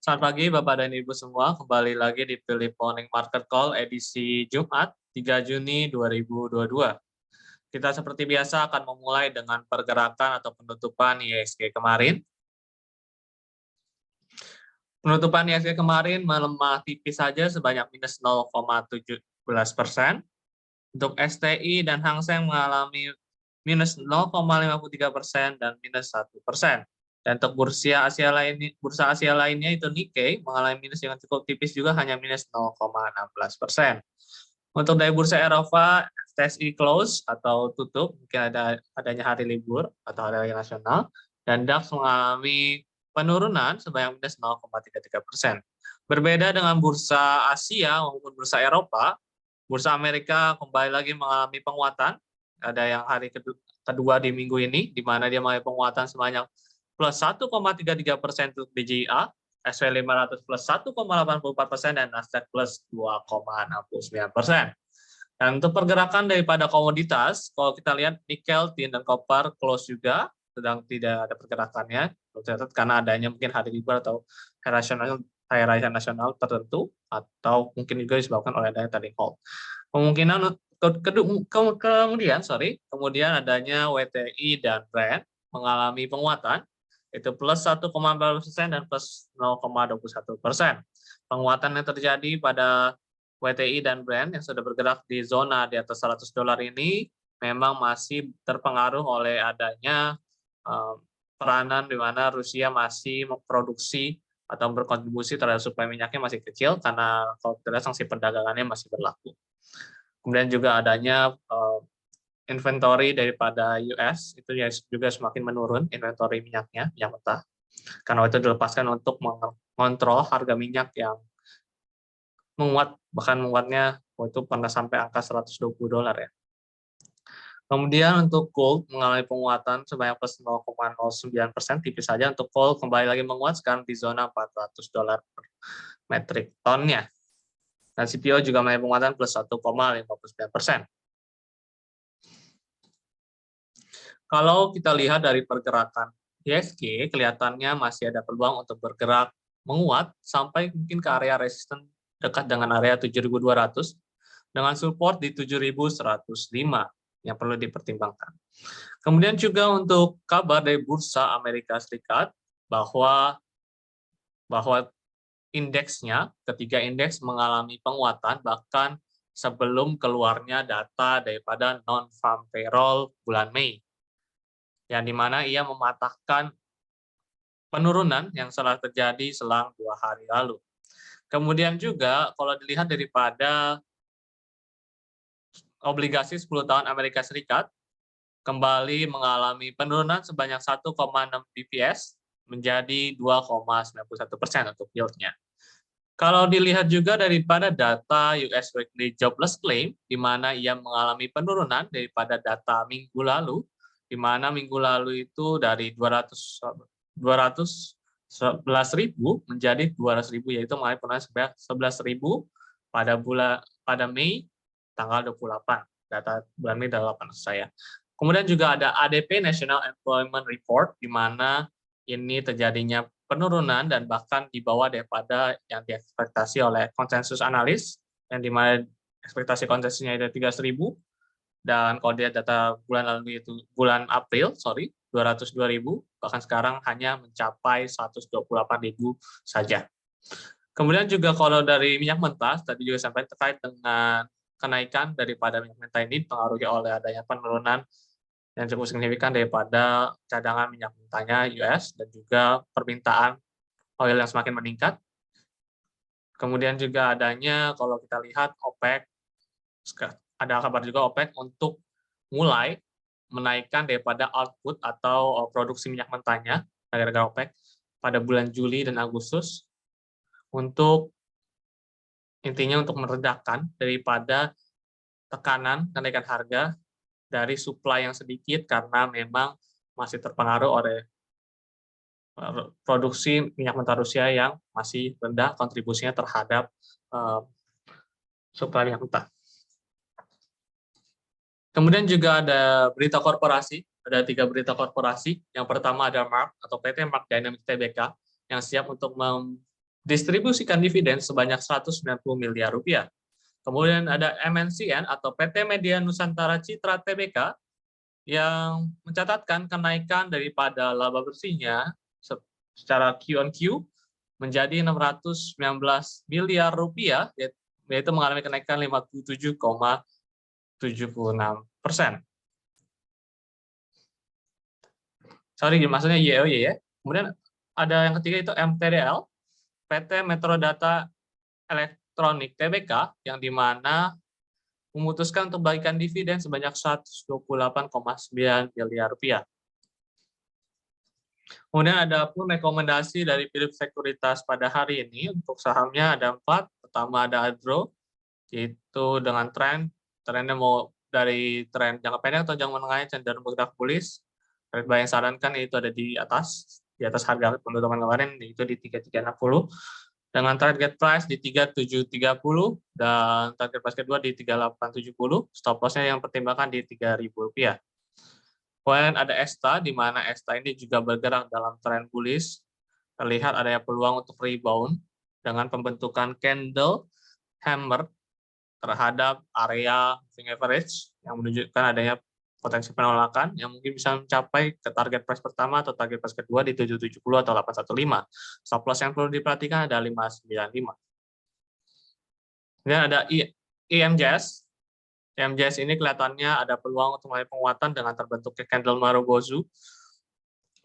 Selamat pagi Bapak dan Ibu semua, kembali lagi di Philip Morning Market Call edisi Jumat 3 Juni 2022. Kita seperti biasa akan memulai dengan pergerakan atau penutupan IHSG kemarin. Penutupan IHSG kemarin melemah tipis saja sebanyak minus 0,17%. Untuk STI dan Hang Seng mengalami minus 0,53% dan minus 1%. Dan untuk bursa Asia lainnya itu Nikkei mengalami minus yang cukup tipis juga, hanya minus 0,16%. Untuk dari bursa Eropa, FTSE close atau tutup, mungkin adanya hari libur atau hari nasional, dan DAX mengalami penurunan sebanyak minus 0,33%. Berbeda dengan bursa Asia maupun bursa Eropa, bursa Amerika kembali lagi mengalami penguatan. Ada yang hari kedua di minggu ini, di mana dia mengalami penguatan sebanyak plus 1,33% untuk DJI, SP500 plus 1,84% dan Nasdaq plus 2,69%. Dan untuk pergerakan daripada komoditas, kalau kita lihat nikel, tin, dan koper close juga, sedang tidak ada pergerakannya, karena adanya mungkin hari libur atau hari raya nasional tertentu, atau mungkin juga disebabkan oleh adanya trading halt. Kemungkinan kemudian adanya WTI dan Brent mengalami penguatan, itu plus 1,14% dan plus 0,21%. Penguatan yang terjadi pada WTI dan Brent yang sudah bergerak di zona di atas $100 ini memang masih terpengaruh oleh adanya peranan di mana Rusia masih memproduksi atau berkontribusi terhadap suplai minyaknya masih kecil, karena kalau tidak sanksi perdagangannya masih berlaku. Kemudian juga adanya inventory daripada US itu juga semakin menurun, inventory minyak mentah, karena itu dilepaskan untuk mengontrol harga minyak yang menguat, bahkan menguatnya itu pernah sampai angka $120 ya. Kemudian untuk gold mengalami penguatan sebanyak plus 0,09%, tipis saja. Untuk gold kembali lagi menguat sekarang di zona $400 per metrik tonnya. Dan CPO juga mengalami penguatan plus 1,59%. Kalau kita lihat dari pergerakan IHSG, kelihatannya masih ada peluang untuk bergerak menguat sampai mungkin ke area resisten dekat dengan area 7.200 dengan support di 7.105 yang perlu dipertimbangkan. Kemudian juga untuk kabar dari Bursa Amerika Serikat bahwa indeksnya, ketiga indeks mengalami penguatan bahkan sebelum keluarnya data daripada non-farm payroll bulan Mei, yang dimana ia mematahkan penurunan yang telah terjadi selang 2 hari lalu. Kemudian juga kalau dilihat daripada obligasi 10 tahun Amerika Serikat kembali mengalami penurunan sebanyak 1,6 bps menjadi 2,91% untuk yield-nya. Kalau dilihat juga daripada data US Weekly Jobless Claim, di mana ia mengalami penurunan daripada data minggu lalu, di mana minggu lalu itu dari 211.000 menjadi 200.000, yaitu mengalami penurunan sebanyak 11.000 pada Mei tanggal 28, data bulan Mei 28 saya. Kemudian juga ada ADP National Employment Report, di mana ini terjadinya penurunan dan bahkan di bawah daripada yang diekspektasi oleh konsensus analis, yang di mana ekspektasi konsensusnya ada 300.000, dan kalau dia data bulan lalu itu bulan April, 202.000, bahkan sekarang hanya mencapai 128.000 saja. Kemudian juga kalau dari minyak mentah, tadi juga sampai terkait dengan kenaikan daripada minyak mentah ini dipengaruhi oleh adanya penurunan yang cukup signifikan daripada cadangan minyak mentahnya US dan juga permintaan oil yang semakin meningkat. Kemudian juga adanya kalau kita lihat OPEC, ada kabar juga OPEC untuk mulai menaikkan daripada output atau produksi minyak mentahnya negara OPEC pada bulan Juli dan Agustus untuk Intinya untuk meredakan daripada tekanan kenaikan harga dari supply yang sedikit karena memang masih terpengaruh oleh produksi minyak mentah Rusia yang masih rendah kontribusinya terhadap supply minyak mentah. Kemudian juga ada berita korporasi, ada 3 berita korporasi. Yang pertama ada Mark atau PT Mark Dynamics Tbk yang siap untuk mendistribusikan dividen sebanyak 190 miliar rupiah. Kemudian ada MNCN atau PT Media Nusantara Citra Tbk yang mencatatkan kenaikan daripada laba bersihnya secara Q-on-Q menjadi 619 miliar rupiah, yaitu mengalami kenaikan 57,76%. Sorry, maksudnya YoY ya. Kemudian ada yang ketiga itu MTDL, PT Metro Data Elektronik Tbk, yang dimana memutuskan untuk bagikan dividen sebanyak 128,9 miliar rupiah. Kemudian ada pun rekomendasi dari Philips Sekuritas pada hari ini untuk sahamnya ada 4. Pertama ada Adro, yaitu dengan trennya mau dari tren jangka pendek atau jangka menengahnya cenderung bergerak bullish. Trend buy yang sarankan yaitu ada di atas harga penutupan kemarin, yaitu di 3360 dengan target price di 3730 dan target price kedua di 3870. Stop loss-nya yang pertimbangkan di Rp3.000. Kemudian ada ESTA, di mana ESTA ini juga bergerak dalam tren bullish. Terlihat adanya peluang untuk rebound dengan pembentukan candle hammer terhadap area moving average yang menunjukkan adanya potensi penolakan yang mungkin bisa mencapai ke target price pertama atau target price kedua di 770 atau 815. Stop loss yang perlu diperhatikan ada 595. Kemudian ada IMJS. IMJS ini kelihatannya ada peluang untuk mulai penguatan dengan terbentuknya candle Marubozu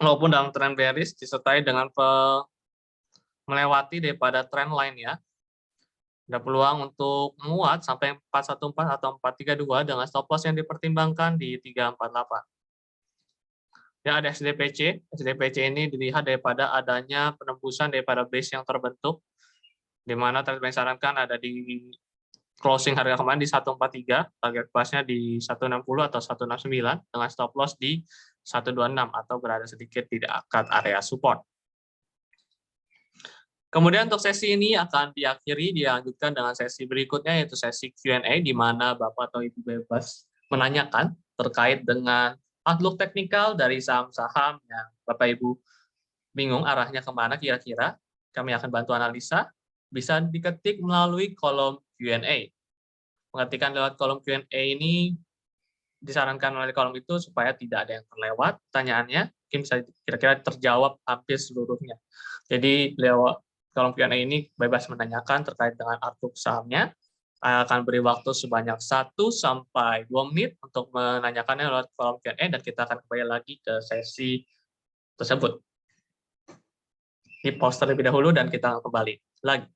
maupun dalam tren bearish disertai dengan melewati daripada trend line ya. Ada peluang untuk menguat sampai 414 atau 432 dengan stop loss yang dipertimbangkan di 348. Ya, ada SDPC. SDPC ini dilihat daripada adanya penembusan daripada base yang terbentuk, di mana trend yang disarankan ada di closing harga kemarin di 143, target price-nya di 160 atau 169, dengan stop loss di 126 atau berada sedikit di dekat area support. Kemudian untuk sesi ini akan dilanjutkan dengan sesi berikutnya, yaitu sesi Q&A, di mana Bapak atau Ibu bebas menanyakan terkait dengan outlook teknikal dari saham-saham yang Bapak Ibu bingung arahnya kemana kira-kira. Kami akan bantu analisa, bisa diketik melalui kolom Q&A. Mengetikkan lewat kolom Q&A ini disarankan melalui kolom itu supaya tidak ada yang terlewat pertanyaannya, mungkin bisa kira-kira terjawab hampir seluruhnya. Jadi lewat kolom Q&A ini bebas menanyakan terkait dengan outlook sahamnya. Akan beri waktu sebanyak 1 sampai 2 menit untuk menanyakannya lewat kolom Q&A dan kita akan kembali lagi ke sesi tersebut. Di pause terlebih dahulu dan kita kembali lagi.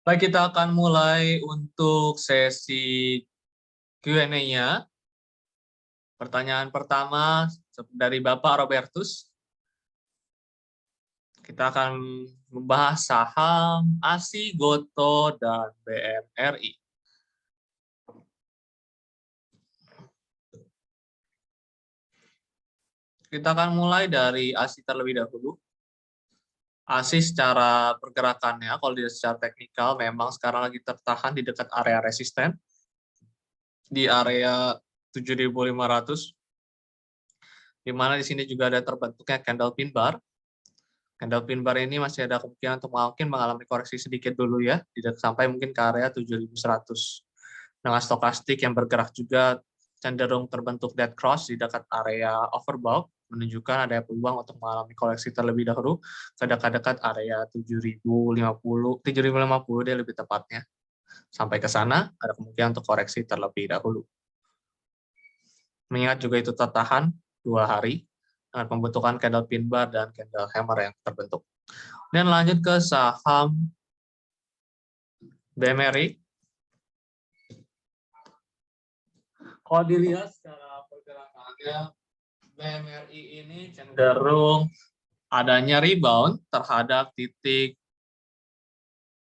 Baik, kita akan mulai untuk sesi Q&A-nya. Pertanyaan pertama dari Bapak Robertus. Kita akan membahas saham ASI, Goto, dan BMRI. Kita akan mulai dari ASI terlebih dahulu. ASI secara pergerakannya, kalau dilihat secara teknikal, memang sekarang lagi tertahan di dekat area resisten, di area 7.500, di mana di sini juga ada terbentuknya candle pin bar. Candle pin bar ini masih ada kemungkinan untuk mungkin mengalami koreksi sedikit dulu ya, tidak sampai mungkin ke area 7.100. Dengan stokastik yang bergerak juga cenderung terbentuk dead cross di dekat area overbought, menunjukkan ada peluang untuk mengalami koreksi terlebih dahulu ke dekat-dekat area 7.050 deh lebih tepatnya. Sampai ke sana ada kemungkinan untuk koreksi terlebih dahulu. Mengingat juga itu tertahan 2 hari dengan pembentukan candle pin bar dan candle hammer yang terbentuk. Dan lanjut ke saham BMRI. Kalau dilihat secara pergerakannya, BMRI ini cenderung adanya rebound terhadap titik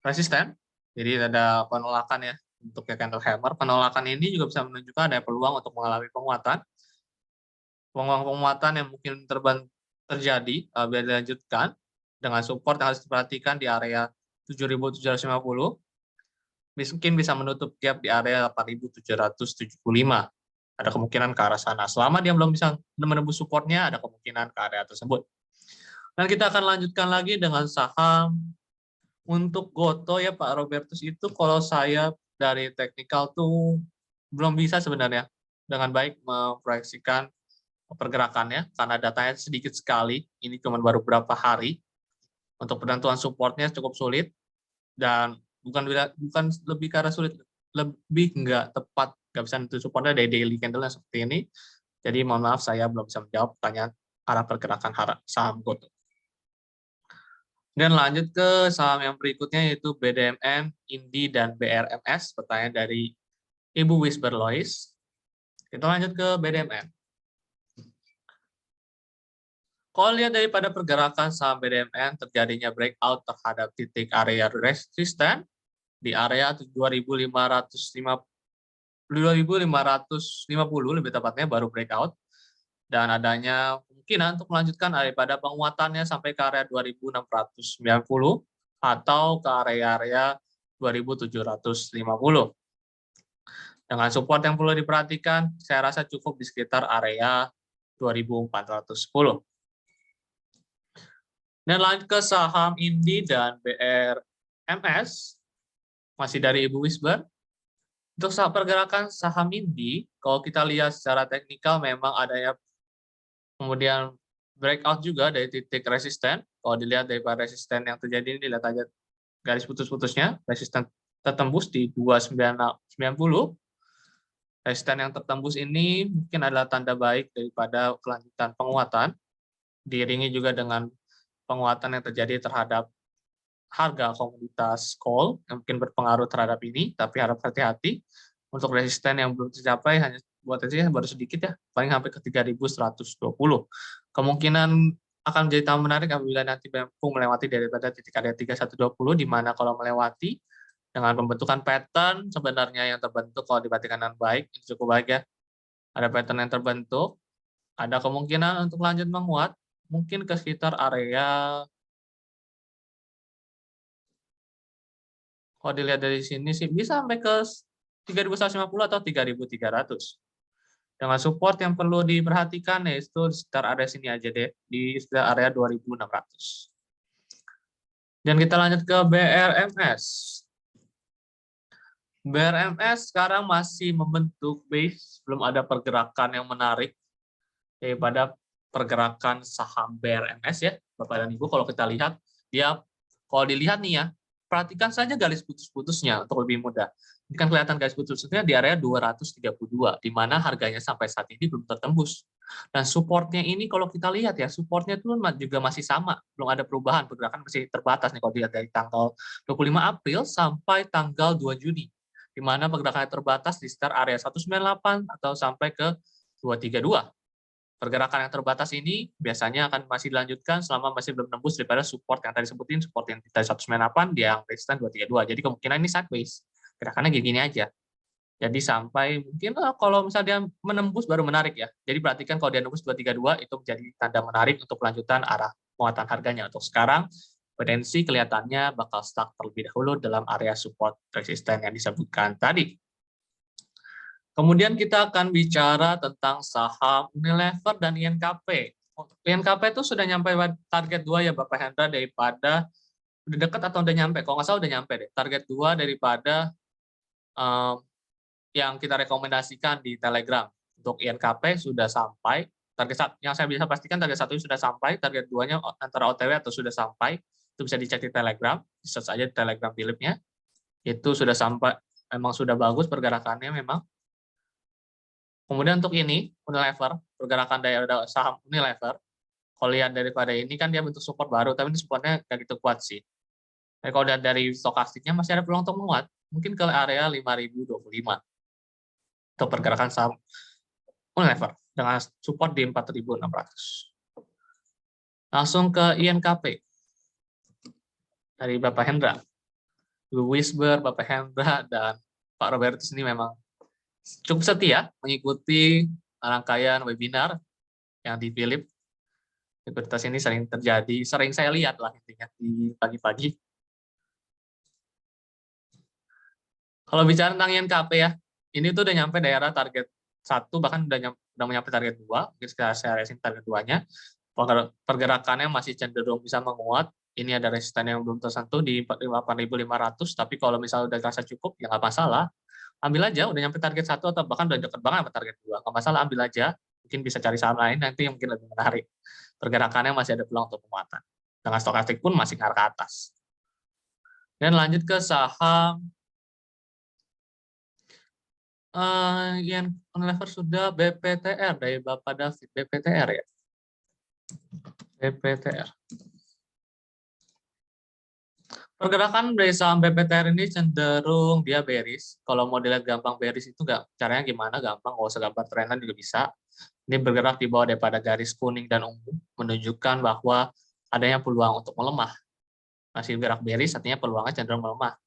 resisten. Jadi ada penolakan ya untuk candle hammer. Penolakan ini juga bisa menunjukkan ada peluang untuk mengalami penguatan. Penguatan yang mungkin terjadi bila dilanjutkan dengan support yang harus diperhatikan di area 7.750. Mungkin bisa menutup gap di area 8.775. Ada kemungkinan ke arah sana. Selama dia belum bisa menembus supportnya, ada kemungkinan ke area tersebut. Dan kita akan lanjutkan lagi dengan saham untuk Goto ya Pak Robertus. Itu kalau saya dari teknikal tuh belum bisa sebenarnya dengan baik memproyeksikan pergerakannya karena datanya sedikit sekali. Ini cuma baru beberapa hari. Untuk penentuan supportnya cukup sulit dan bukan lebih ke arah sulit, lebih nggak tepat, nggak bisa nentuin supportnya dari daily candle yang seperti ini. Jadi mohon maaf saya belum bisa menjawab pertanyaan arah pergerakan saham Goto. Dan lanjut ke saham yang berikutnya yaitu BDMN, Indi, dan BRMS. Pertanyaan dari Ibu Wisber Lois. Kita lanjut ke BDMN. Kalau lihat daripada pergerakan saham BDMN, terjadinya breakout terhadap titik area resisten di area 2.550 lebih tepatnya baru breakout, dan adanya kemungkinan untuk melanjutkan daripada penguatannya sampai ke area 2.690 atau ke area 2.750. Dengan support yang perlu diperhatikan, saya rasa cukup di sekitar area 2.410. Dan lanjut ke saham Indi dan BRMS, masih dari Ibu Wisber. Untuk pergerakan saham Indi, kalau kita lihat secara teknikal memang adanya kemudian breakout juga dari titik resisten. Kalau dilihat dari resisten yang terjadi ini, lihat aja garis putus-putusnya, resisten tertembus di 2990. Resisten yang tertembus ini mungkin adalah tanda baik daripada kelanjutan penguatan, diiringi juga dengan penguatan yang terjadi terhadap harga komoditas coal yang mungkin berpengaruh terhadap ini, tapi harap hati-hati untuk resisten yang belum tercapai hanya buat resisten baru sedikit ya, paling sampai ke 3.120. Kemungkinan akan menjadi tambah menarik apabila nanti mampu melewati daripada titik area 3.120, di mana kalau melewati dengan pembentukan pattern sebenarnya yang terbentuk kalau diperhatikan dengan baik, itu cukup baik ya. Ada pattern yang terbentuk, ada kemungkinan untuk lanjut menguat, mungkin ke sekitar area, kalau dilihat dari sini sih bisa sampai ke 3.150 atau 3.300. Dengan support yang perlu diperhatikan yaitu di sekitar area sini aja deh, di sekitar area 2.600. Dan kita lanjut ke BRMS. BRMS sekarang masih membentuk base, belum ada pergerakan yang menarik daripada pergerakan saham BRMS ya, Bapak dan Ibu. Kalau kita lihat, dia kalau dilihat nih ya, perhatikan saja garis putus-putusnya untuk lebih mudah. Ini kan kelihatan garis putusnya di area 232, di mana harganya sampai saat ini belum tertembus. Dan supportnya ini kalau kita lihat ya, supportnya itu juga masih sama, belum ada perubahan, pergerakan masih terbatas nih kalau dilihat dari tanggal 25 April sampai tanggal 2 Juni, di mana pergerakannya terbatas di sekitar area 198 atau sampai ke 232. Pergerakan yang terbatas ini biasanya akan masih dilanjutkan selama masih belum tembus daripada support yang tadi sebutin, support yang dari 198, dia yang resisten 232. Jadi kemungkinan ini sideways. Gerakannya gini aja. Jadi sampai mungkin kalau misalnya dia menembus baru menarik ya. Jadi perhatikan kalau dia nembus 232 itu menjadi tanda menarik untuk kelanjutan arah penguatan harganya. Untuk sekarang potensi kelihatannya bakal stuck terlebih dahulu dalam area support resisten yang disebutkan tadi. Kemudian kita akan bicara tentang saham Unilever dan INKP. INKP itu sudah nyampe target 2 ya Bapak Hendra, daripada udah dekat atau udah nyampe? Kalau nggak salah udah nyampe deh. Target 2 daripada yang kita rekomendasikan di Telegram. Untuk INKP sudah sampai, target yang saya bisa pastikan target 1 sudah sampai, target 2-nya antara OTW atau sudah sampai, itu bisa dicek di Telegram, search aja di Telegram Philip-nya, itu sudah sampai, memang sudah bagus pergerakannya memang. Kemudian untuk ini, Unilever, pergerakan dari saham Unilever, kalau lihat daripada ini kan dia bentuk support baru, tapi ini supportnya nggak gitu kuat sih. Tapi kalau lihat dari stokastiknya masih ada peluang untuk menguat, mungkin ke area 5.025. Untuk pergerakan saham Unilever dengan support di 4.600. Langsung ke INKP dari Bapak Hendra. Ibu Wisber, Bapak Hendra, dan Pak Robertus ini memang cukup setia mengikuti rangkaian webinar yang di Philip. Likuiditas ini sering terjadi, sering saya lihat lah intinya di pagi-pagi. Kalau bicara tentang INKP ya, ini tuh udah nyampe daerah target 1, bahkan udah menyampe target 2, mungkin saya racing target 2-nya. Pergerakannya masih cenderung bisa menguat. Ini ada resisten yang belum tersentuh di 8.500, tapi kalau misalnya udah terasa cukup, ya nggak masalah. Ambil aja, udah nyampe target 1 atau bahkan udah deket banget sama target 2. Nggak masalah, ambil aja. Mungkin bisa cari saham lain, nanti yang mungkin lebih menarik. Pergerakannya masih ada peluang untuk penguatan. Dengan stokastik pun masih ngarah ke atas. Dan lanjut ke saham yang Unilever sudah BPTR dari Bapak David. BPTR ya. BPTR. Pergerakan dari saham BPTR ini cenderung dia bearish. Kalau mau dilihat gampang bearish itu nggak, caranya gimana? Gampang, nggak usah gambar trendline juga bisa. Ini bergerak di bawah daripada garis kuning dan ungu, menunjukkan bahwa adanya peluang untuk melemah. Masih bergerak bearish, artinya peluangnya cenderung melemah.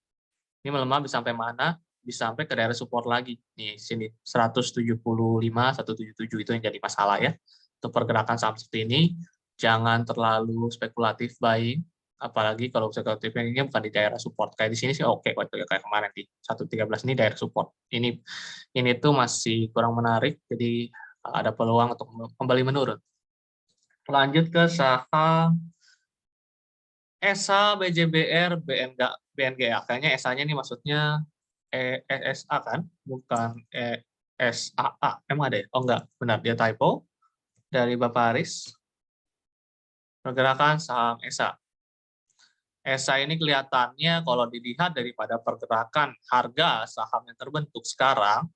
Ini melemah bisa sampai mana? Bisa sampai ke daerah support lagi. Nih, sini 175, 177 itu yang jadi masalah ya. Untuk pergerakan saham seperti ini, jangan terlalu spekulatif buying, apalagi kalau spekulatif ini bukan di daerah support. Kayak di sini sih oke, kayak kemarin di 113 ini daerah support. Ini tuh masih kurang menarik, jadi ada peluang untuk kembali menurun. Lanjut ke saham ESA, BJBR, BNGA. Kayaknya ESA-nya ini maksudnya ESA kan, bukan ESAA. Emang ada ya? Oh enggak, benar, dia typo. Dari Bapak Aris, pergerakan saham ESA. ESA ini kelihatannya kalau dilihat daripada pergerakan harga saham yang terbentuk sekarang,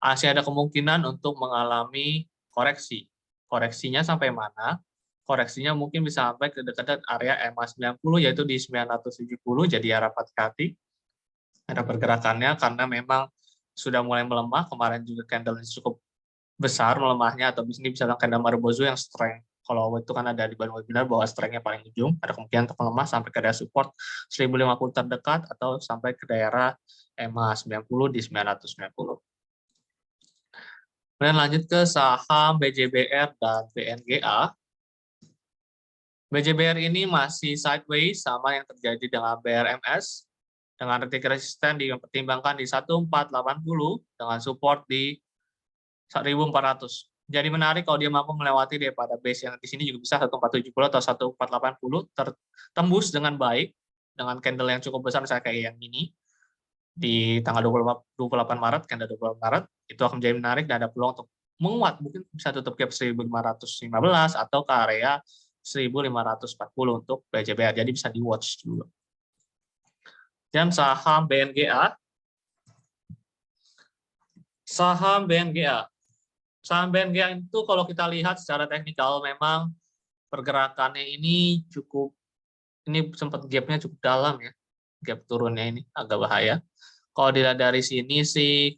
masih ada kemungkinan untuk mengalami koreksi. Koreksinya sampai mana? Koreksinya mungkin bisa sampai ke dekat area EMA 90, yaitu di 970, jadi harap hati-hati. Ada pergerakannya karena memang sudah mulai melemah. Kemarin juga candle cukup besar melemahnya, atau ini bisa candle Marubozu yang strength. Kalau itu kan ada di bahan webinar bahwa strength-nya paling ujung, ada kemungkinan untuk melemah sampai ke daerah support 1050 terdekat atau sampai ke daerah EMA 90 di 990. Kemudian lanjut ke saham BJBR dan BNGA. BJBR ini masih sideways sama yang terjadi dengan BRMS. Dengan titik resisten dipertimbangkan di 1480 dengan support di 1400. Jadi menarik kalau dia mampu melewati daripada base yang di sini juga bisa 1470 atau 1480 tertembus dengan baik dengan candle yang cukup besar misalnya kayak yang ini di tanggal 28 Maret, candle 28 Maret itu akan menjadi menarik dan ada peluang untuk menguat, mungkin bisa tutup gap 1515 atau ke area 1540 untuk BJBR. Jadi bisa di watch dulu. Dan saham BNGA Saham BNGA. Saham BNGA itu kalau kita lihat secara teknikal memang pergerakannya ini sempat gapnya cukup dalam ya. Gap turunnya ini agak bahaya. Kalau dilihat dari sini sih,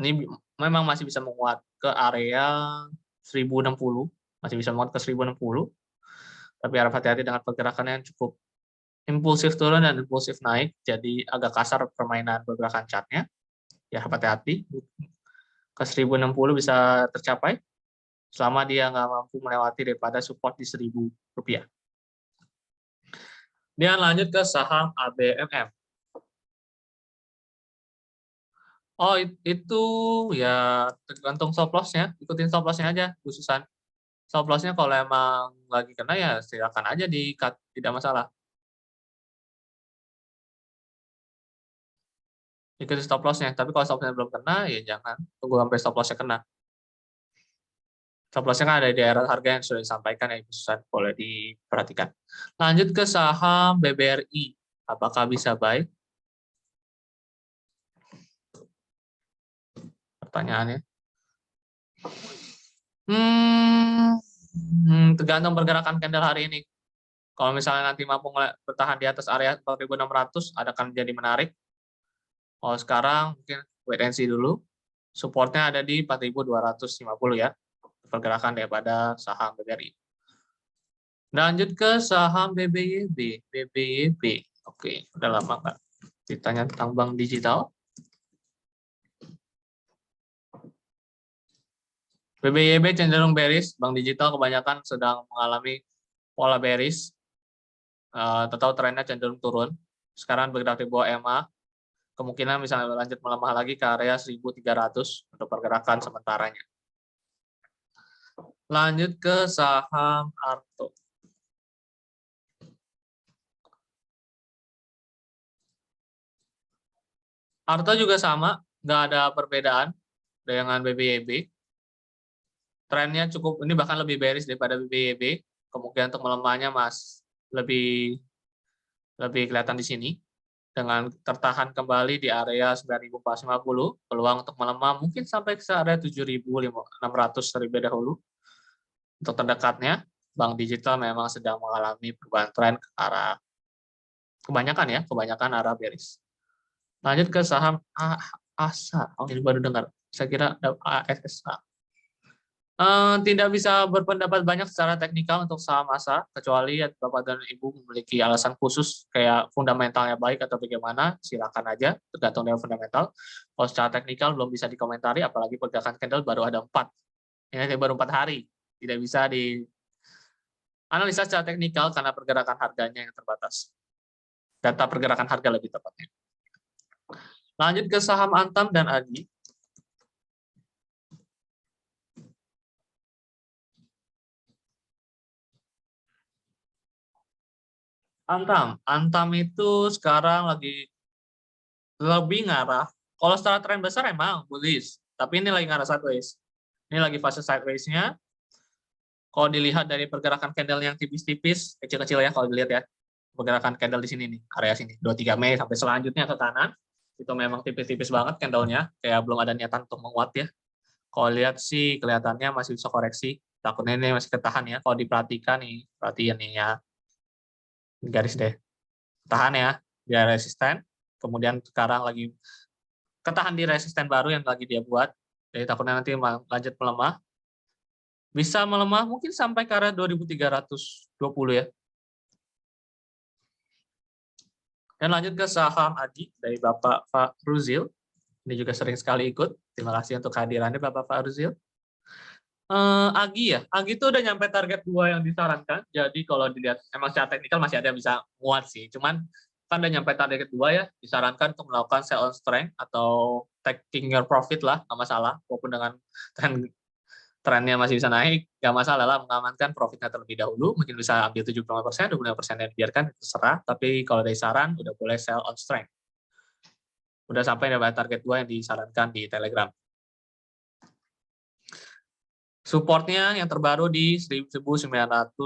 ini memang masih bisa menguat ke area 1060, masih bisa menguat ke 1060. Tapi harap hati-hati dengan pergerakannya yang cukup impulsif turun dan impulsif naik, jadi agak kasar permainan pergerakan chartnya. Ya hati-hati, ke 1060 bisa tercapai selama dia nggak mampu melewati daripada support di 1.000 rupiah. Dia lanjut ke saham ABMM. Oh itu ya tergantung stop loss-nya, ikutin stop loss-nya aja khususan. Stop loss-nya kalau emang lagi kena ya silakan aja di cut, tidak masalah. Ikuti stop loss-nya, tapi kalau stop loss-nya belum kena ya jangan tunggu sampai stop loss-nya kena. Stop loss-nya kan ada di daerah harga yang sudah disampaikan ya, khususan boleh diperhatikan. Lanjut ke saham BBRI. Apakah bisa buy? Pertanyaannya. Tergantung pergerakan candle hari ini. Kalau misalnya nanti mampu bertahan di atas area 4.600, akan jadi menarik. Kalau sekarang mungkin wait and see dulu. Supportnya ada di 4.250 ya. Pergerakan daripada saham BBRI. Lanjut ke saham BBYB. BBYB. Oke, udah lama nggak ditanya tentang bank digital. BBYB cenderung bearish, bank digital kebanyakan sedang mengalami pola bearish. Tetap trennya cenderung turun. Sekarang bergerak di bawah EMA. Kemungkinan misalnya lanjut melemah lagi ke area 1.300 untuk pergerakan sementaranya. Lanjut ke saham Arto. Arto juga sama, nggak ada perbedaan dengan BBYB. Trennya cukup, ini bahkan lebih bearish daripada BBYB. Kemungkinan untuk melemahnya lebih kelihatan di sini. Dengan tertahan kembali di area 9.450, peluang untuk melemah mungkin sampai ke area 7.600 terlebih dahulu. Untuk terdekatnya, bank digital memang sedang mengalami perubahan tren ke arah kebanyakan arah bearish. Lanjut ke saham ASA. Oh, ini baru dengar. Saya kira ASA. Tidak bisa berpendapat banyak secara teknikal untuk saham ASA, kecuali Bapak dan Ibu memiliki alasan khusus kayak fundamentalnya baik atau bagaimana, silakan aja, tergantung dengan fundamental. Kalau secara teknikal belum bisa dikomentari, apalagi pergerakan candle baru ada 4. Ini baru 4 hari. Tidak bisa dianalisa secara teknikal karena pergerakan harganya yang terbatas. Data pergerakan harga lebih tepatnya. Lanjut ke saham Antam dan Agi. Antam itu sekarang lagi lebih ngarah. Kalau secara tren besar emang bullish, tapi ini lagi ngarah sideways. Ini lagi fase sideways-nya. Kalau dilihat dari pergerakan candle yang tipis-tipis, kecil-kecil ya kalau dilihat ya. Pergerakan candle di sini nih, area sini, 23 Mei sampai selanjutnya ke kanan. Itu memang tipis-tipis banget candle-nya, kayak belum ada niatan untuk menguat ya. Kalau lihat sih kelihatannya masih bisa koreksi. Takutnya ini masih ketahan ya. Kalau diperhatikan nih, perhatian nih ya. Garis deh. Tahan ya, dia resisten. Kemudian sekarang lagi ketahan di resisten baru yang lagi dia buat. Jadi takutnya nanti lanjut melemah. Bisa melemah mungkin sampai ke arah 2.320 ya. Dan lanjut ke saham Agi dari Bapak Faruzil. Ini juga sering sekali ikut. Terima kasih untuk kehadirannya Bapak Faruzil. Agi ya, Agi itu udah nyampe target 2 yang disarankan. Jadi kalau dilihat emang secara teknikal masih ada yang bisa muat sih. Cuman kan udah nyampe target 2 ya, disarankan untuk melakukan sell on strength atau taking your profit lah, nggak masalah. Walaupun dengan trennya masih bisa naik, nggak masalah lah, mengamankan profitnya terlebih dahulu. Mungkin bisa ambil 75%, 25% yang dibiarkan, terserah. Tapi kalau dari saran, udah boleh sell on strength. Udah sampai dapat target 2 yang disarankan di Telegram. Supportnya yang terbaru di 1930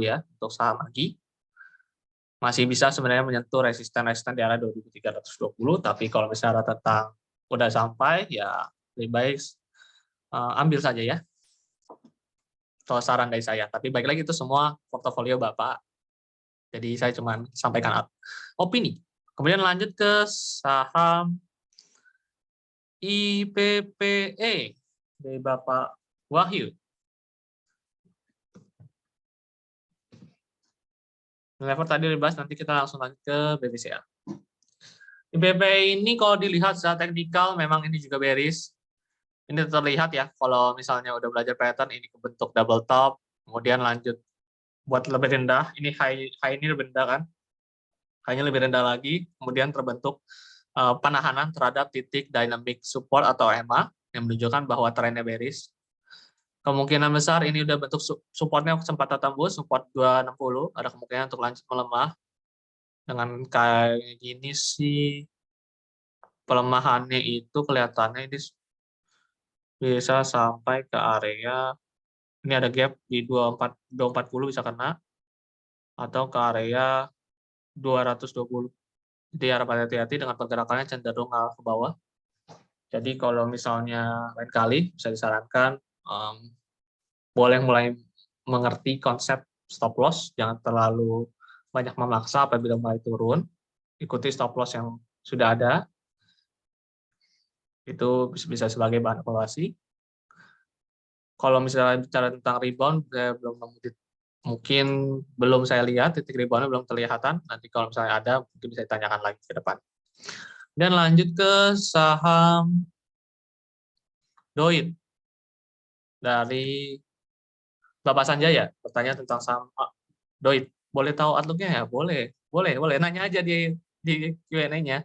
ya untuk saham Agi. Masih bisa sebenarnya menyentuh resisten di area 2320, tapi kalau misalnya tentang udah sampai ya lebih baik ambil saja ya. Kalau saran dari saya, tapi baik lagi itu semua portofolio Bapak. Jadi saya cuma sampaikan opini. Kemudian lanjut ke saham IPPE dari Bapak Wahyu. Level tadi dibahas, nanti kita langsung lanjut ke BBCA. IPPE ini kalau dilihat secara teknikal memang ini juga bearish. Ini terlihat ya, kalau misalnya udah belajar pattern, ini kebentuk double top, kemudian lanjut buat lebih rendah, ini high ini lebih rendah kan, high-nya lebih rendah lagi, kemudian terbentuk penahanan terhadap titik dynamic support atau EMA, yang menunjukkan bahwa trennya bearish. Kemungkinan besar ini udah bentuk supportnya sempat tembus, support 260, ada kemungkinan untuk lanjut melemah. Dengan kayak gini sih, pelemahannya itu kelihatannya ini bisa sampai ke area, ini ada gap di 240 bisa kena, atau ke area 220. Jadi harap hati-hati dengan pergerakannya cenderung ke bawah. Jadi kalau misalnya lain kali bisa disarankan boleh mulai mengerti konsep stop loss, jangan terlalu banyak memaksa apabila mulai turun, ikuti stop loss yang sudah ada, itu bisa sebagai bahan evaluasi. Kalau misalnya bicara tentang rebound, saya belum mungkin belum saya lihat, titik reboundnya belum kelihatan, nanti kalau misalnya ada, mungkin bisa ditanyakan lagi ke depan. Dan lanjut ke saham Doit dari Bapak Sanjaya, bertanya tentang saham Doit. Boleh tahu outlook-nya ya? Boleh, boleh, boleh. Nanya aja di Q&A-nya.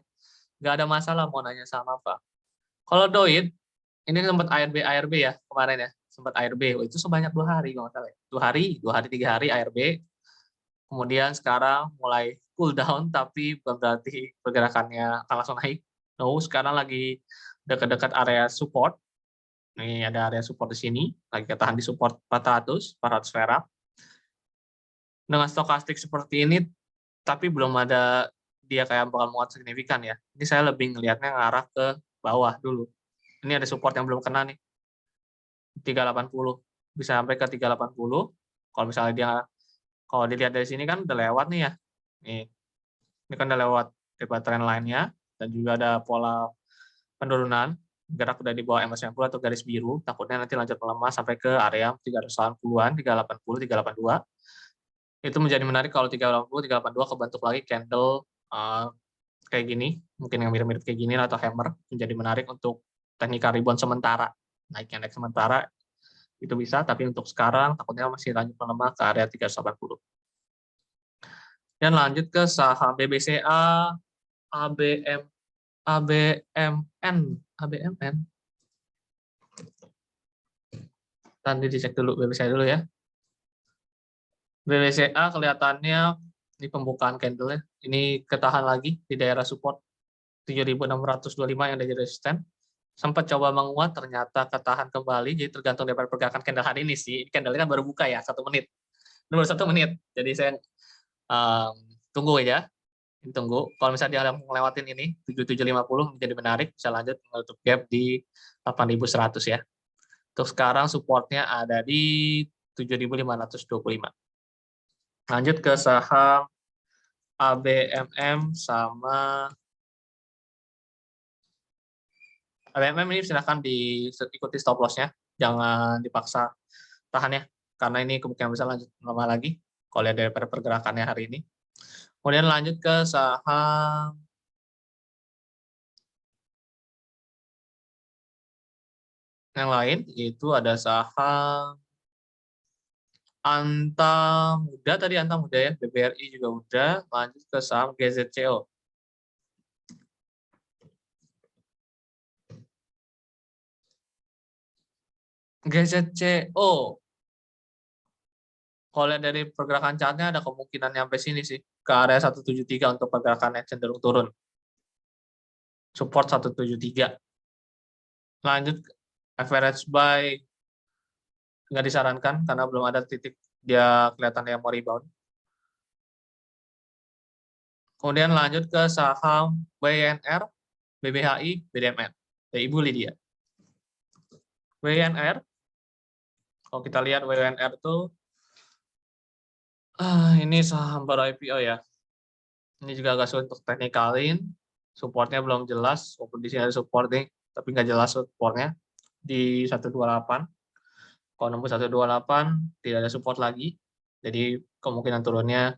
Nggak ada masalah mau nanya sama apa. Kalau Doit, ini sempat ARB ya kemarin ya, sempat ARB. Oh, itu sebanyak 2 hari kalau nggak salah. 2 hari, 3 hari ARB. Kemudian sekarang mulai cool down, tapi bukan berarti pergerakannya akan langsung naik. No, sekarang lagi dekat-dekat area support. Ini ada area support di sini, lagi ketahan di support 400 perak. Dengan stokastik seperti ini, tapi belum ada dia kayak bakal muat signifikan ya. Ini saya lebih ngelihatnya ngarah ke bawah dulu. Ini ada support yang belum kena nih, 380. Bisa sampai ke 380. Kalau misalnya dia, kalau dilihat dari sini kan udah lewat nih ya. Ini kan udah lewat trend line-nya, dan juga ada pola penurunan, gerak udah di bawah MA90 atau garis biru, takutnya nanti lanjut melemah sampai ke area 380-an, 380, 382. Itu menjadi menarik kalau 380, 382 kebentuk lagi candle kayak gini, mungkin yang mirip-mirip kayak gini atau hammer, menjadi menarik untuk teknikal rebound sementara. Naik sementara itu bisa, tapi untuk sekarang takutnya masih lanjut melemah ke area 380. Dan lanjut ke saham BBCA, ABM, ABMN. Nanti dicek dulu BBCA dulu ya. BBCA kelihatannya di pembukaan candle-nya ini ketahan lagi di daerah support 7.625 yang ada jadi resisten. Sempat coba menguat, ternyata ketahan kembali, jadi tergantung dari pergerakan candle hari ini sih. Candle kan baru buka ya, 1 menit. Ini baru 1 menit, jadi saya tunggu aja. Tunggu, kalau misalnya dia ngelewatin ini, 7750 menjadi menarik, bisa lanjut menutup gap di 8100 ya. Untuk sekarang supportnya ada di 7.525. Lanjut ke saham ABMM sama ABMM ini silahkan diikuti stop loss-nya, jangan dipaksa tahan ya, karena ini kemungkinan bisa lanjut lama lagi kalau lihat dari pergerakannya hari ini. Kemudian lanjut ke saham yang lain, yaitu ada saham Anta Muda ya, BBRI juga udah. Lanjut ke saham GZCO. GZCO, kalau lihat dari pergerakan chartnya ada kemungkinan sampai sini sih, ke area 173 untuk pergerakannya cenderung turun. Support 173. Lanjut average buy nggak disarankan karena belum ada titik dia kelihatan yang mau rebound. Kemudian lanjut ke saham BNR, BBHI, BDMN. Ibu Lydia. WNR, kalau kita lihat WNR tuh, ini saham baru IPO ya. Ini juga agak sulit untuk teknikalin, supportnya belum jelas, walaupun di sini ada support nih, tapi nggak jelas supportnya di 128. Kalau nembus 128 tidak ada support lagi, jadi kemungkinan turunnya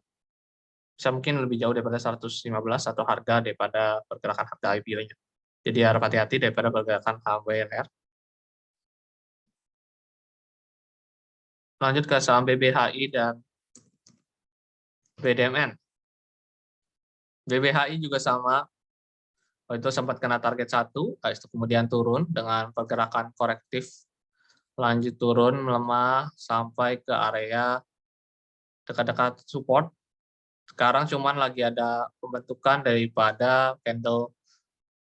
bisa mungkin lebih jauh daripada 115 atau harga daripada pergerakan harga IPO-nya. Jadi harap hati-hati daripada pergerakan saham WNR. Lanjut ke saham BBHI dan BDMN. BBHI juga sama, itu sempat kena target 1, kemudian turun dengan pergerakan korektif, lanjut turun, melemah, sampai ke area dekat-dekat support. Sekarang cuman lagi ada pembentukan daripada candle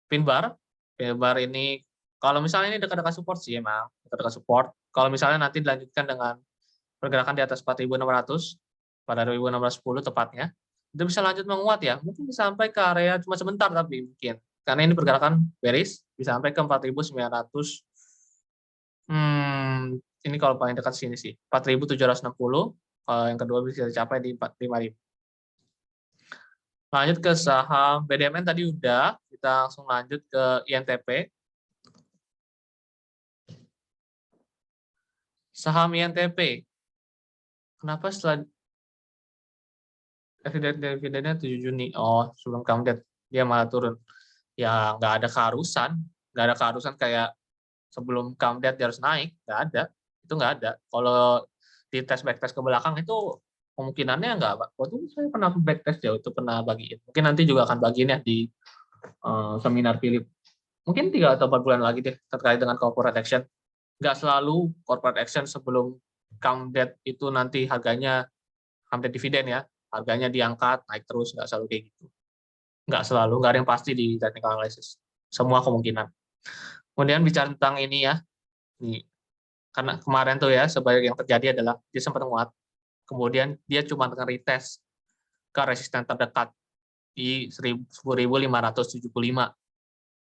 pin bar. Pin bar ini, kalau misalnya ini dekat-dekat support sih emang, dekat-dekat support. Kalau misalnya nanti dilanjutkan dengan pergerakan di atas 4.600, pada 2610 tepatnya, itu bisa lanjut menguat ya, mungkin bisa sampai ke area cuma sebentar tapi mungkin. Karena ini pergerakan bearish, bisa sampai ke 4.900. Ini kalau paling dekat sini sih, 4.760. Kalau yang kedua bisa dicapai di 5.000. Lanjut ke saham BDMN tadi udah, kita langsung lanjut ke INTP. Saham INTP, kenapa setelah dividennya 7 Juni, oh sebelum comeback dia malah turun. Ya nggak ada keharusan kayak sebelum comeback dia harus naik, nggak ada, itu nggak ada. Kalau di tes backtest ke belakang itu kemungkinannya nggak, waktu itu saya pernah backtest jauh itu pernah bagiin, mungkin nanti juga akan bagiin ya di seminar Philip, mungkin 3 atau 4 bulan lagi deh terkait dengan corporate action. Nggak selalu corporate action sebelum comeback itu nanti harganya comeback dividen ya, harganya diangkat naik terus, nggak selalu kayak gitu. Nggak selalu, nggak ada yang pasti di technical analysis. Semua kemungkinan. Kemudian bicara tentang ini ya, nih, karena kemarin tuh ya, sebagai yang terjadi adalah dia sempat menguat, kemudian dia cuma retest ke resisten terdekat di 10.575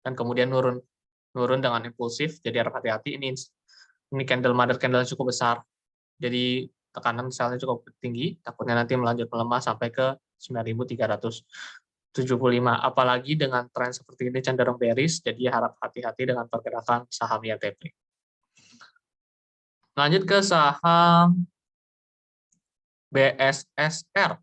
dan kemudian nurun dengan impulsif. Jadi harap hati-hati, ini mother candle cukup besar, jadi tekanan selnya cukup tinggi, takutnya nanti melanjut melemah sampai ke 9.375. Apalagi dengan tren seperti ini cenderung bearish, jadi harap hati-hati dengan pergerakan saham INTP. Lanjut ke saham BSSR.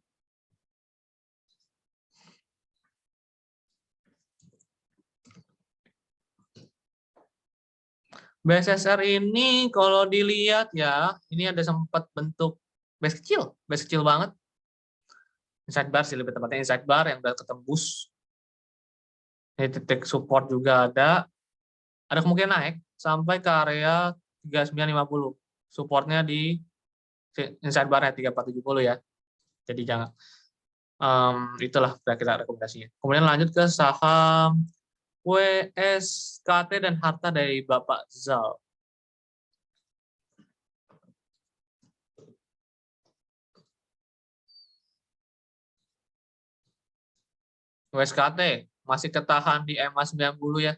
BSSR ini kalau dilihat ya, ini ada sempat bentuk base kecil banget. Inside bar sih lebih tepatnya, inside bar yang udah ketembus. Ini titik support juga ada kemungkinan naik sampai ke area 3950. Supportnya di inside bar 3470 ya. Jadi jangan, itulah kira-kira rekomendasinya. Kemudian lanjut ke saham WSKT dan harta dari Bapak Zal. WSKT masih ketahan di EMA 90 ya.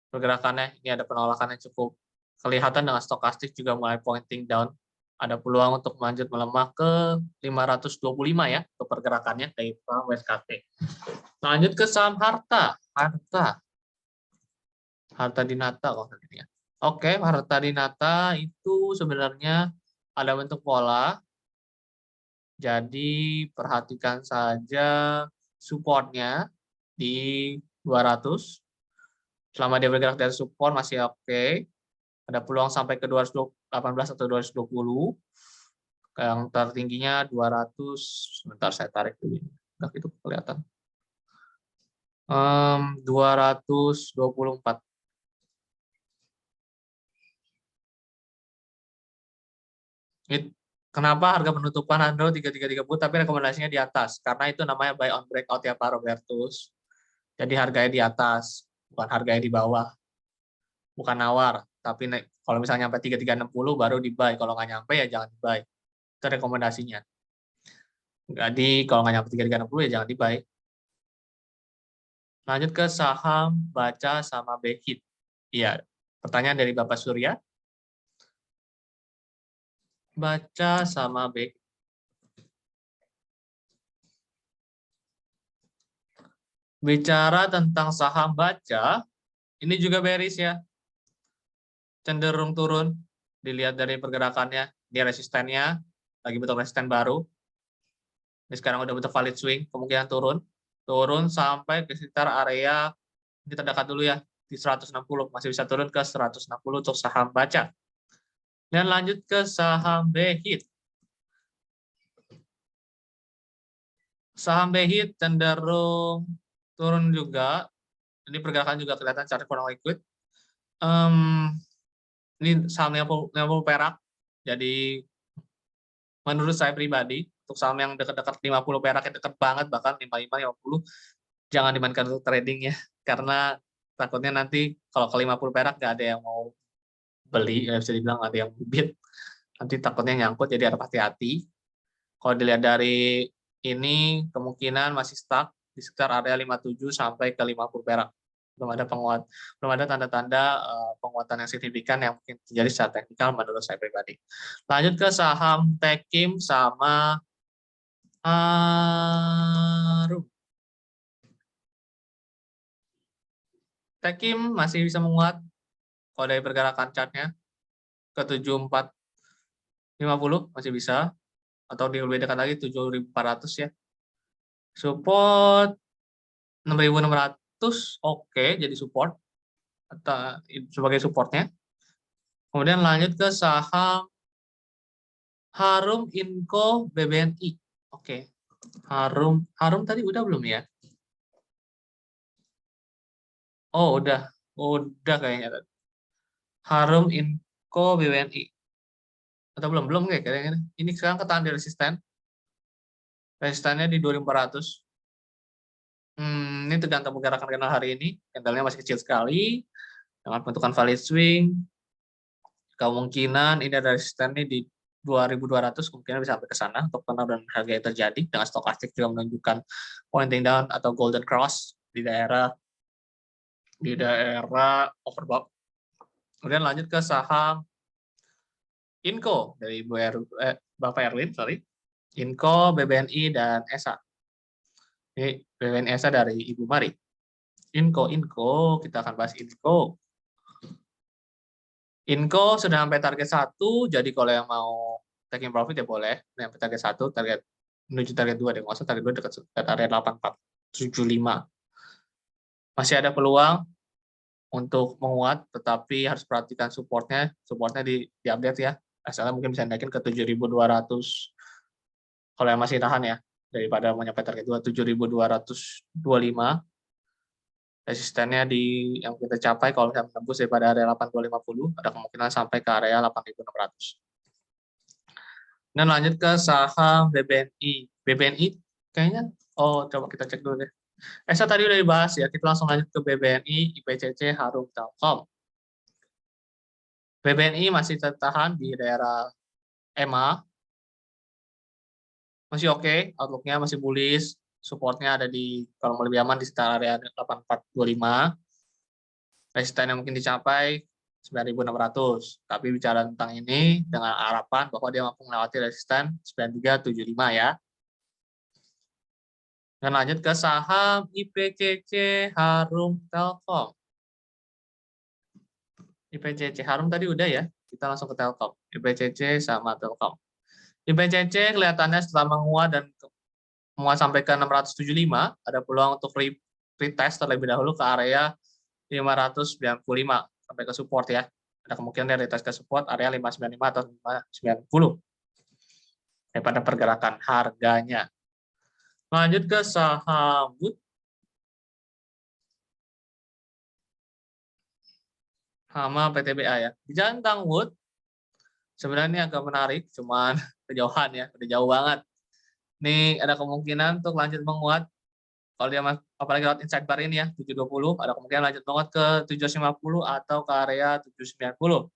Pergerakannya ini ada penolakan yang cukup kelihatan dengan stokastik juga mulai pointing down. Ada peluang untuk lanjut melemah ke 525 ya ke pergerakannya dari saham WSKT. Lanjut ke saham Harta Dinata kalau ini ya. Oke, Harta Dinata itu sebenarnya ada bentuk pola. Jadi perhatikan saja supportnya di 200. Selama dia bergerak dari support masih oke. Ada peluang sampai ke 218 atau 220. Yang tertingginya 200. Sebentar saya tarik dulu. Enggak itu kelihatan. 224. Kenapa harga penutupan Andro 3330 tapi rekomendasinya di atas? Karena itu namanya buy on breakout ya Pak Robertus. Jadi harganya di atas, bukan harganya di bawah. Bukan nawar, tapi kalau misalnya sampai 3360 baru di buy. Kalau nggak nyampe ya jangan di buy. Itu rekomendasinya. Jadi kalau nggak nyampe 3360 ya jangan di buy. Lanjut ke saham Baca sama Behit. Iya, pertanyaan dari Bapak Surya. Baca sama Behit. Bicara tentang saham Baca, ini juga bearish ya. Cenderung turun. Dilihat dari pergerakannya, dia resistennya, lagi bentuk resisten baru. Ini sekarang udah bentuk valid swing, kemungkinan turun. Turun sampai ke sekitar area, ini terdekat dulu ya, di 160. Masih bisa turun ke 160 untuk saham Baca. Dan lanjut ke saham Behit. Saham Behit cenderung turun juga. Ini pergerakan juga kelihatan secara kurang liquid. Ini saham 50 perak. Jadi menurut saya pribadi, untuk saham yang dekat-dekat 50 perak, yang dekat banget, bahkan 55, 50, jangan dimainkan untuk trading ya. Karena takutnya nanti kalau ke 50 perak nggak ada yang mau beli, bisa dibilang ada yang bid. Nanti takutnya nyangkut, jadi harus hati-hati. Kalau dilihat dari ini, kemungkinan masih stuck di sekitar area 57 sampai ke 50 perak. Belum ada tanda-tanda penguatan yang signifikan yang mungkin terjadi secara teknikal menurut saya pribadi. Lanjut ke saham Tekim sama Harum. Tekim masih bisa menguat kalau dari pergerakan chartnya ke 7450 masih bisa, atau di lebih dekat lagi 7400 ya. Support 6600 oke, jadi support atau sebagai supportnya. Kemudian lanjut ke saham Harum Inco BBNI. Oke. Harum tadi udah belum ya? Oh, udah. Udah kayaknya. Harum Inco BBNI. Atau belum? Belum kayaknya. Ini sekarang ketahan di resisten. Resistannya di 2400. Ini tergantung pergerakan candle hari ini. Candlenya masih kecil sekali. Dengan bentukan valid swing. Kemungkinan ini ada resistennya di 2200, kemungkinan bisa sampai ke sana untuk penurunan harga yang terjadi, dengan stokastik juga menunjukkan pointing down atau golden cross di daerah overbought. Kemudian lanjut ke saham Inco dari Bapak Erwin, sorry. Inco, BBNI, dan ESA. Ini BBNI ESA dari Ibu Mari. Inco, kita akan bahas Inco. Inco sudah sampai target 1, jadi kalau yang mau taking profit ya boleh. Sampai target 1, menuju target 2, nggak usah target 2 dekat area 8475. Masih ada peluang untuk menguat, tetapi harus perhatikan supportnya di-update ya. Asalnya mungkin bisa naikin ke 7200 kalau yang masih tahan ya, daripada mencapai target 2, 7225. Resistennya yang kita capai kalau misalnya menembus daripada area 8250, ada kemungkinan sampai ke area 8600. Dan lanjut ke saham BBNI. BBNI kayaknya, coba kita cek dulu deh. ESA tadi udah dibahas ya, kita langsung lanjut ke BBNI, IPCC, Harum Telkom. BBNI masih tertahan di daerah EMA, masih oke, outlook-nya masih bullish, supportnya ada di, kalau mau lebih aman, di sekitar area 8425. Resisten yang mungkin dicapai 9600. Tapi bicara tentang ini dengan harapan bahwa dia mampu melewati resisten 9375 ya. Dan lanjut ke saham IPCC Harum Telkom. IPCC Harum tadi udah ya, kita langsung ke Telkom. IPCC sama Telkom. IPCC kelihatannya setelah menguat sampai ke 675, ada peluang untuk retest terlebih dahulu ke area 595 sampai ke support ya. Ada kemungkinan dari retest ke support area 595 atau 590 daripada pergerakan harganya. Lanjut ke saham Wood. Sama PTBA ya. Bicara tentang Wood, sebenarnya ini agak menarik, cuman kejauhan ya, udah jauh banget. Ini ada kemungkinan untuk lanjut menguat. Kalau dia apalagi lewat inside bar ini ya, 720, ada kemungkinan lanjut menguat ke 750 atau ke area 790.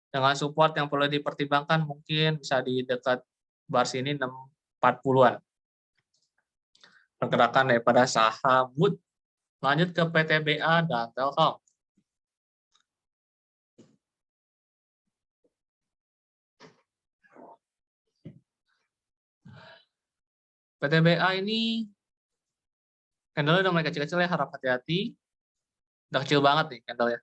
Dengan support yang perlu dipertimbangkan mungkin bisa di dekat bar sini 640-an. Pergerakan daripada saham Wood. Lanjut ke PTBA dan Telkom. PTBA ini candle udah mulai kecil-kecil ya, harap hati-hati. Udah kecil banget nih candle ya.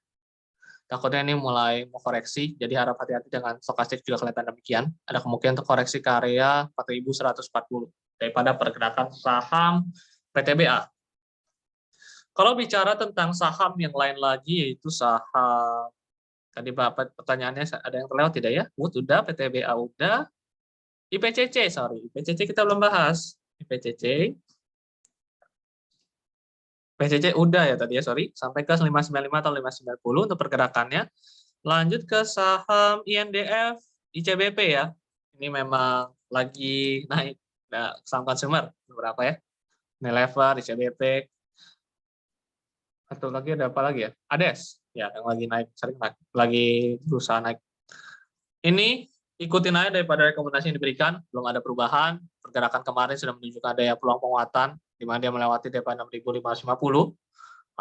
Takutnya ini mulai mau koreksi, jadi harap hati-hati dengan stokastik juga kelihatan demikian. Ada kemungkinan untuk koreksi ke area 4.140 daripada pergerakan saham PTBA. Kalau bicara tentang saham yang lain lagi, yaitu saham, tadi Bapak pertanyaannya ada yang terlewat tidak ya? Udah, PTBA udah. IPCC, sorry. IPCC kita belum bahas. IPCC udah ya tadi ya, sorry. Sampai ke 595 atau 590 untuk pergerakannya. Lanjut ke saham INDF, ICBP ya. Ini memang lagi naik. Nah, saham consumer beberapa ya. Unilever, ICBP. Atau lagi ada apa lagi ya? ADES. Ya, yang lagi naik, sering naik. Lagi berusaha naik. Ini ikutin aja daripada rekomendasi yang diberikan. Belum ada perubahan. Pergerakan kemarin sudah menunjukkan adanya peluang penguatan, di mana dia melewati daripada 6.550.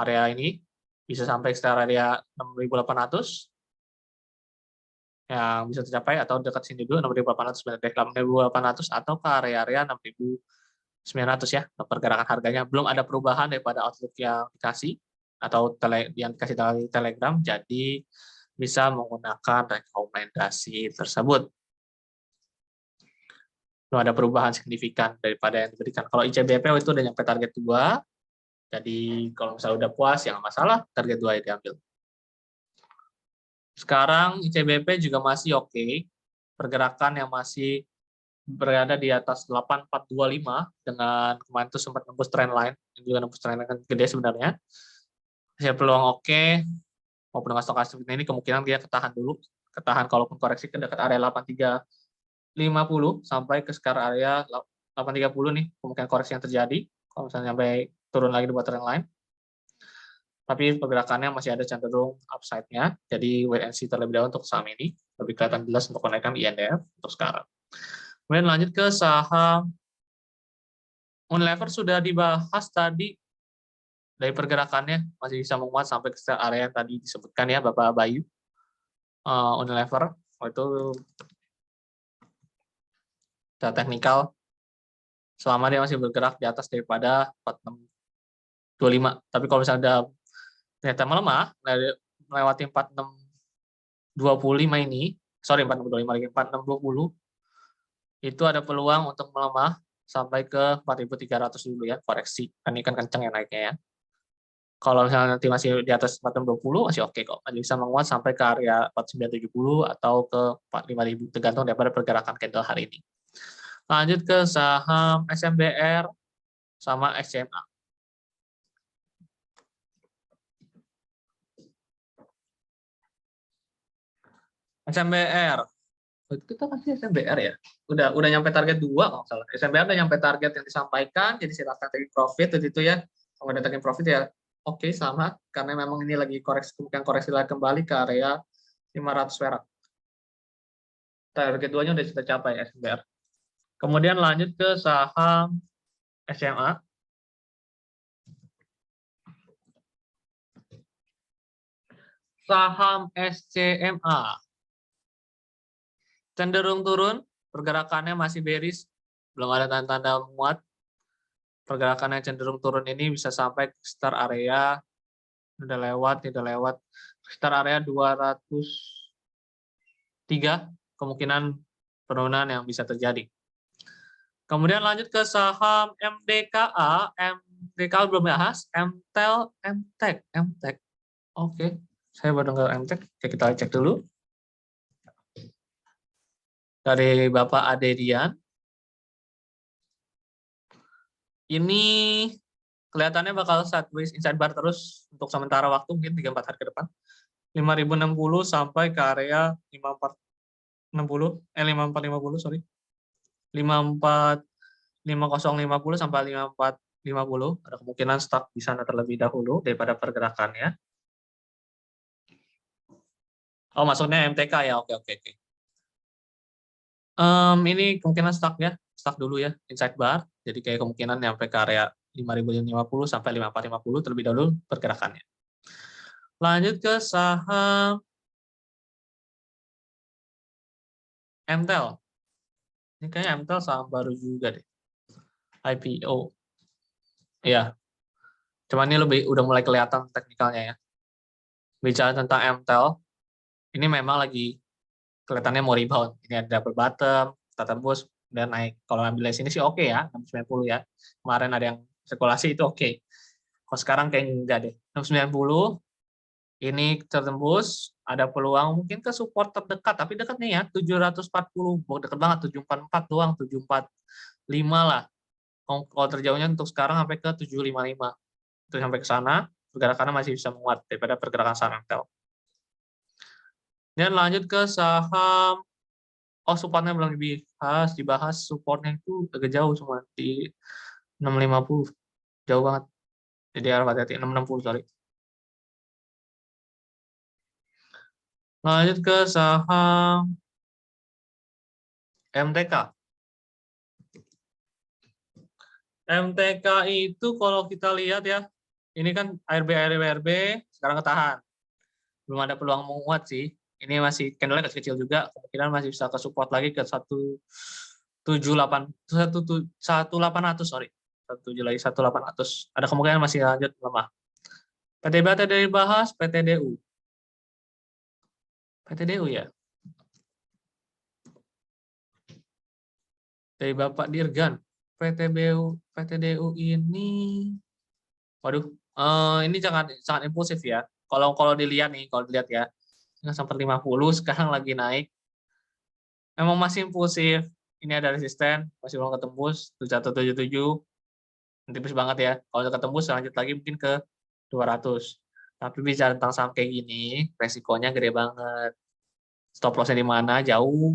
Area ini bisa sampai sekitar area 6.800 yang bisa tercapai, atau dekat sini dulu 6.800 6.800 atau ke area-area 6.900 ya. Pergerakan harganya belum ada perubahan daripada outlook yang dikasih atau yang dikasih dari Telegram, jadi bisa menggunakan rekomendasi tersebut. Belum ada perubahan signifikan daripada yang diberikan. Kalau ICBP itu udah nyampe target 2, jadi kalau misalnya udah puas, ya nggak masalah, target 2 yang diambil. Sekarang ICBP juga masih oke, pergerakan yang masih berada di atas 8425 dengan kemarin itu sempat nembus trendline, juga nembus trendline yang gede sebenarnya. Masih peluang oke, maupun dengan stokastik ini kemungkinan dia ketahan dulu, ketahan kalaupun koreksi ke dekat area 8350 sampai ke sekitar area 830 nih, kemungkinan koreksi yang terjadi kalau misalnya sampai turun lagi di bawah trendline. Tapi pergerakannya masih ada cenderung upside-nya, jadi wait and see terlebih dahulu untuk saham ini, lebih kelihatan jelas untuk kenaikan INDF untuk sekarang. Kemudian lanjut ke saham Unilever, sudah dibahas tadi dari pergerakannya, masih bisa menguat sampai ke area yang tadi disebutkan ya Bapak Bayu. Unilever, itu data teknikal, selama dia masih bergerak di atas daripada 4625. Tapi kalau misalnya ada ternyata melemah, melewati 4625 ini, sorry 4625 lagi, 4620, itu ada peluang untuk melemah sampai ke 4.300 dulu ya, koreksi. Kan ini kan kenceng ya naiknya ya. Kalau misalnya nanti masih di atas 420 masih oke kok. Masih bisa menguat sampai ke area 4970 atau ke 45.000 tergantung daripada pergerakan candle hari ini. Lanjut ke saham SMBR sama SMA. SMBR. Kita kasih SMBR ya. Udah nyampe target 2 kalau salah. SMBR udah nyampe target yang disampaikan, jadi silakan take profit itu ya. Kalau udah take profit ya oke, selamat, karena memang ini lagi koreksi, kemungkinan koreksi lagi kembali ke area 500 perak. Target 2-nya udah kita capai SMBR. Kemudian lanjut ke saham SMA. Saham SCMA. Cenderung turun, pergerakannya masih bearish, belum ada tanda-tanda menguat. Pergerakannya cenderung turun ini bisa sampai ke sekitar area, udah lewat, sekitar area 203, kemungkinan penurunan yang bisa terjadi. Kemudian lanjut ke saham MDKA, MDKA belum bahas, MTEL, MTEK. Oke, saya baru dengar MTEK, oke, kita cek dulu. Dari Bapak Adedian. Ini kelihatannya bakal sideways inside bar terus untuk sementara waktu, mungkin 3-4 hari ke depan. 5.060 sampai ke area 5450, sorry. 5050 sampai 5450, ada kemungkinan stuck di sana terlebih dahulu daripada pergerakannya. Oh, maksudnya MTK ya, oke. Ini kemungkinan stuck ya, stuck dulu ya, inside bar. Jadi kayak kemungkinan sampai ke area 5.050 sampai 5.450 terlebih dahulu pergerakannya. Lanjut ke saham MTEL. Ini kayaknya MTEL saham baru juga deh. IPO. Iya. Cuman ini udah mulai kelihatan teknikalnya ya. Bicara tentang MTEL, ini memang lagi kelihatannya mau rebound. Ini ada double bottom, kita tembus, dan naik. Kalau ambil dari sini sih oke ya, 690 ya. Kemarin ada yang spekulasi itu oke. Kalau sekarang kayaknya enggak deh. 690, ini tertembus, ada peluang mungkin ke support terdekat, tapi dekat nih ya, 740, dekat banget, 744 doang, 745 lah. Kalau terjauhnya untuk sekarang sampai ke 755. Itu sampai ke sana, pergerakannya masih bisa menguat daripada pergerakan saham MTEL. Dan lanjut ke saham, supportnya belum dibahas supportnya itu agak jauh semua, di 650, jauh banget. Jadi harus hati-hati, 660, sorry. Lanjut ke saham MTK. MTK itu kalau kita lihat ya, ini kan ARB sekarang ketahan. Belum ada peluang menguat sih. Ini masih candle-nya kecil juga, kemungkinan masih bisa ke support lagi ke 1.800, sorry. 17 lagi 1.800. Ada kemungkinan masih lanjut lemah. PTBAT dari bahas PTDU. PTDU ya. Dari Bapak Dirgan. PTDU ini, waduh, ini sangat impulsif ya. Kalau dilihat ya, nggak sampai 50, sekarang lagi naik. Memang masih impulsif. Ini ada resisten, masih belum ketembus 177. Tipis banget ya. Kalau udah ketembus lanjut lagi mungkin ke 200. Tapi bicara tentang saham kayak gini, resikonya gede banget. Stop loss-nya di mana? Jauh.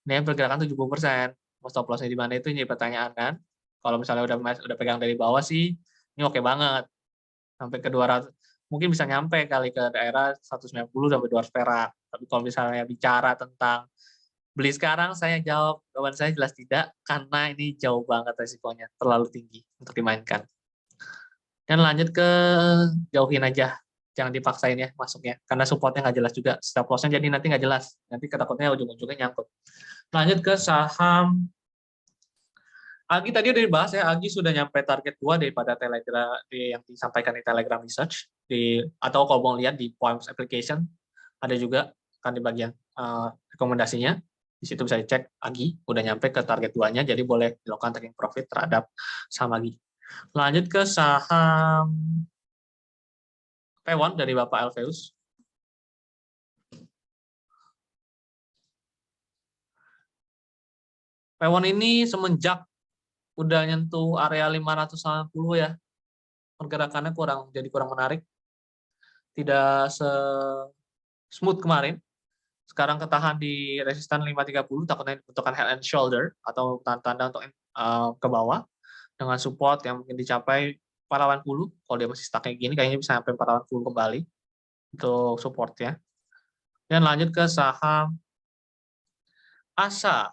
Ini pergerakan 70%. Mau stop loss-nya di mana itu jadi pertanyaan kan. Kalau misalnya udah pegang dari bawah sih, ini oke banget. Sampai ke 200. Mungkin bisa nyampe kali ke daerah 190 sampai 200 perak. Tapi kalau misalnya bicara tentang beli sekarang, saya jawab, jawaban saya jelas tidak, karena ini jauh banget resikonya, terlalu tinggi untuk dimainkan. Dan lanjut ke jauhin aja, jangan dipaksain ya masuknya, karena supportnya nggak jelas juga, stop loss-nya jadi nanti nggak jelas, nanti ketakutnya ujung-ujungnya nyangkut. Lanjut ke saham Agi, tadi udah dibahas ya, Agi sudah nyampe target 2 daripada Telegram yang disampaikan di Telegram Research, atau kalau mau lihat di Poems Application, ada juga kan di bagian rekomendasinya. Di situ bisa dicek Agi udah nyampe ke target 2-nya, jadi boleh dilakukan taking profit terhadap saham Agi. Lanjut ke saham P1 dari Bapak Alveus. P1 ini semenjak udah nyentuh area 590 ya, pergerakannya kurang menarik, tidak smooth kemarin. Sekarang ketahan di resistan 530, takutnya dibutuhkan head and shoulder atau tanda-tanda untuk ke bawah dengan support yang mungkin dicapai 480. Kalau dia masih stuck kayak gini, kayaknya bisa sampai 480 kembali untuk supportnya. Dan lanjut ke saham ASA.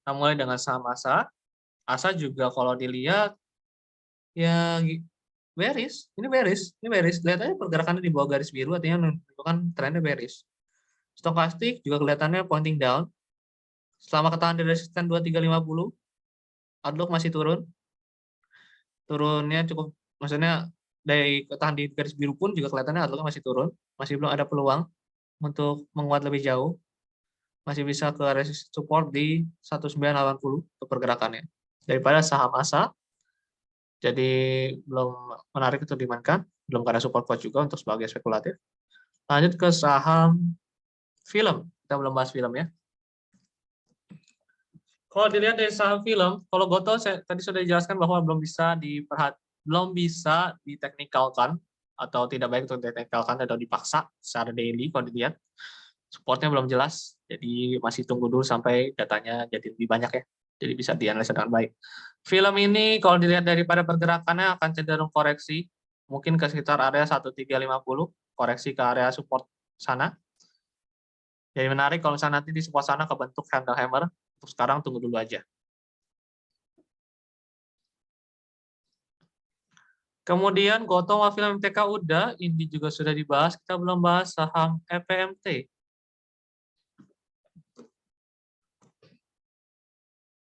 Nah, mulai dengan saham ASA. ASA juga kalau dilihat ya bearish. Ini bearish. Lihat aja pergerakannya di bawah garis biru, artinya menunjukkan trennya bearish. Stokastik juga kelihatannya pointing down. Selama ketahan di resisten 2350, outlook masih turun. Turunnya cukup, maksudnya dari ketahan di garis biru pun juga kelihatannya outlooknya masih turun. Masih belum ada peluang untuk menguat lebih jauh. Masih bisa ke resist support di 1980 untuk pergerakannya. Daripada saham ASA, jadi belum menarik untuk dimainkan, belum ada support kuat juga untuk sebagai spekulatif. Lanjut ke saham film, kita belum bahas film ya. Kalau dilihat dari saham film, kalau Gotoh tadi sudah dijelaskan bahwa belum bisa diteknikalkan atau tidak baik untuk diteknikalkan atau dipaksa secara daily. Kalau dilihat supportnya belum jelas, jadi masih tunggu dulu sampai datanya jadi lebih banyak ya, jadi bisa dianalisa dengan baik. Film ini kalau dilihat daripada pergerakannya akan cenderung koreksi, mungkin ke sekitar area 1350, koreksi ke area support sana. Jadi menarik kalau misalnya nanti di support sana kebentuk handle hammer. Untuk sekarang tunggu dulu aja. Kemudian Gotong Wafil MTK udah, ini juga sudah dibahas, kita belum bahas saham EPMT.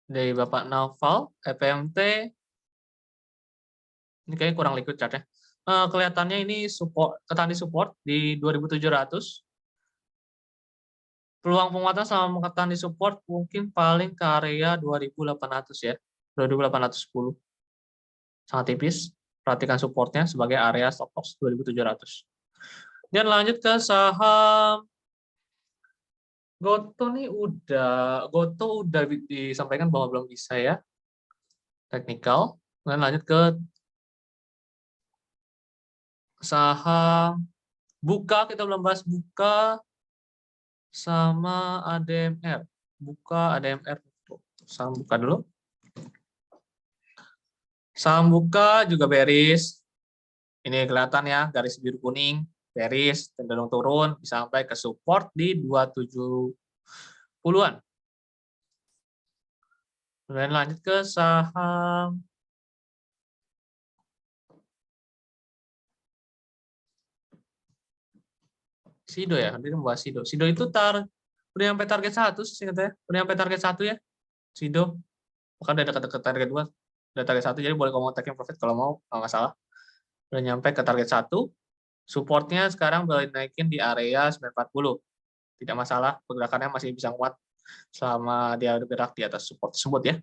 Dari Bapak Naufal, EPMT, ini kayaknya kurang liquid chartnya. Kelihatannya ini support, ketahan di support di 2.700. Peluang penguatan sama ketahan di support mungkin paling ke area 2.800 ya, 2.810. Sangat tipis. Perhatikan supportnya sebagai area stop loss 2.700. Dan lanjut ke saham Goto nih Goto udah disampaikan bahwa belum bisa ya, teknikal. Dan lanjut ke saham Buka, kita belum bahas Buka sama ADMR. Buka, ADMR. Saham Buka dulu. Saham Buka juga bearish. Ini kelihatan ya, garis biru kuning, bearish, cenderung turun, bisa sampai ke support di 270-an. Kemudian lanjut ke saham Sido ya, nanti membahas Sido. Sido itu udah sampai target 1 sih katanya. Udah sampai target 1 ya, Sido. Bukan udah dekat-dekat target 2. Udah target 1, jadi boleh ngomong taking profit kalau mau, nggak masalah. Udah nyampe ke target 1. Supportnya sekarang boleh naikin di area 940. Tidak masalah, pergerakannya masih bisa kuat selama dia bergerak di atas support tersebut ya.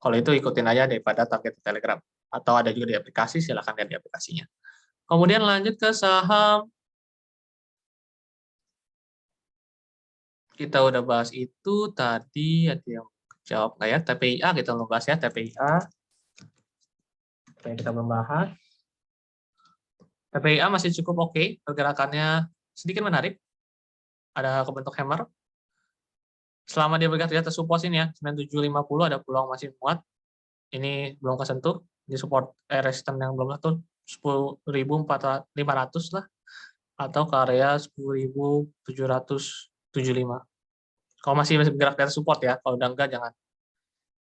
Kalau itu ikutin aja daripada target di Telegram. Atau ada juga di aplikasi, silahkan lihat di aplikasinya. Kemudian lanjut ke saham. Kita udah bahas itu tadi, ada yang jawab nggak ya? TPIA kita belum bahas ya, TPIA. Oke, kita belum bahas. TPIA masih cukup oke, pergerakannya sedikit menarik. Ada kebentuk hammer. Selama dia bergerak di atas support ini ya, 9750 ada peluang masih muat. Ini belum kesentuh, di support resistance yang belum kesentuh 10.500 lah, atau ke area 10.775. Kalau masih bergerak di atas support ya, kalau udah enggak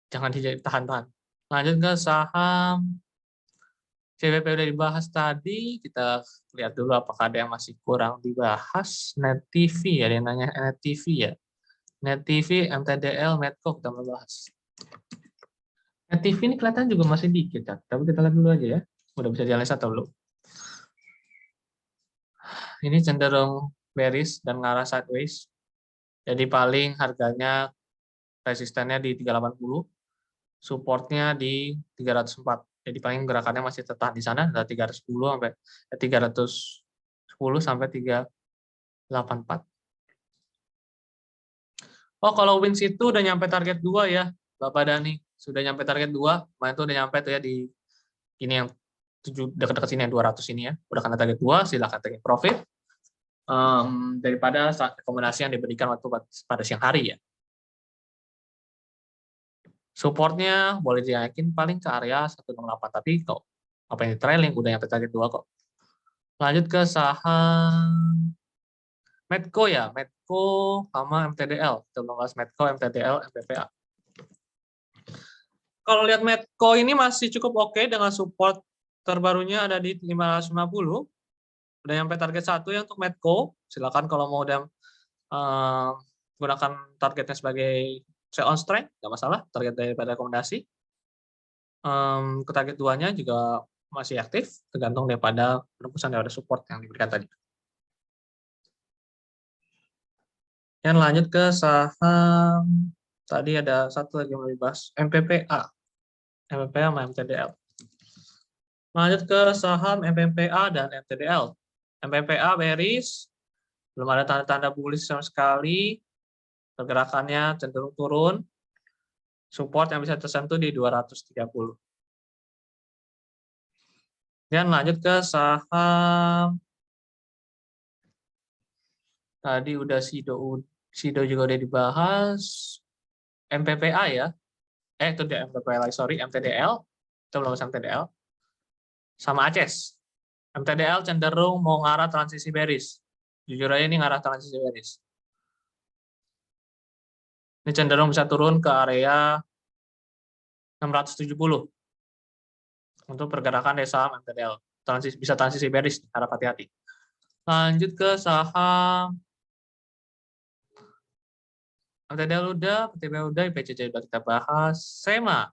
jangan ditahan-tahan. Lanjut ke saham CBP udah dibahas tadi, kita lihat dulu apakah ada yang masih kurang dibahas. Net TV ya, dia nanya Net TV ya. Net TV, MTDL, Medco kita membahas. Net TV ini kelihatan juga masih dikit ya, tapi kita lihat dulu aja ya. Udah bisa dianalisa dulu. Ini cenderung bearish dan ngarah sideways. Jadi paling harganya resistennya di 380, supportnya di 304. Jadi paling gerakannya masih tetap di sana, dari 310 sampai 310 sampai 384. Oh, kalau wins itu udah nyampe target 2 ya, Bapak Dani. Sudah nyampe target 2, kemarin itu udah nyampe tuh ya di ini yang dekat-dekat sini yang 200 ini ya. Udah kena target 2, silakan taking profit. Daripada rekomendasi yang diberikan waktu pada siang hari ya. Supportnya boleh dinaikin paling ke area 168, tapi kok apa yang di trailing udah nyampe target 2 kok. Lanjut ke saham Medco ya, Medco sama MTDL. Kita bahas Medco, MTDL, MPPA. Kalau lihat Medco ini masih cukup oke dengan support terbarunya ada di 550. Udah nyampe target 1 ya untuk Medco. Silakan kalau mau udah gunakan targetnya sebagai sell on strength, nggak masalah, target daripada rekomendasi. Ke target 2-nya juga masih aktif, tergantung daripada penebusan daripada support yang diberikan tadi. Yang lanjut ke saham, tadi ada satu lagi yang mau dibahas, MPPA. MPPA sama MTDL. Lanjut ke saham MPPA dan MTDL. MPPA bearish, belum ada tanda-tanda bullish sama sekali, pergerakannya cenderung turun, support yang bisa tersentuh di 230. Dan lanjut ke saham, tadi udah Sido juga udah dibahas, MPPA ya, itu dia MPPA lagi, sorry, MTDL, itu belum MTDL, sama ACES. MTDL cenderung mau ngarah transisi bearish. Jujur aja ini ngarah transisi bearish. Ini cenderung bisa turun ke area 670. untuk pergerakan dari saham MTDL. Bisa transisi bearish, harap hati-hati. Lanjut ke saham MTDL udah, PTB udah, IPCC udah kita bahas. SEMA.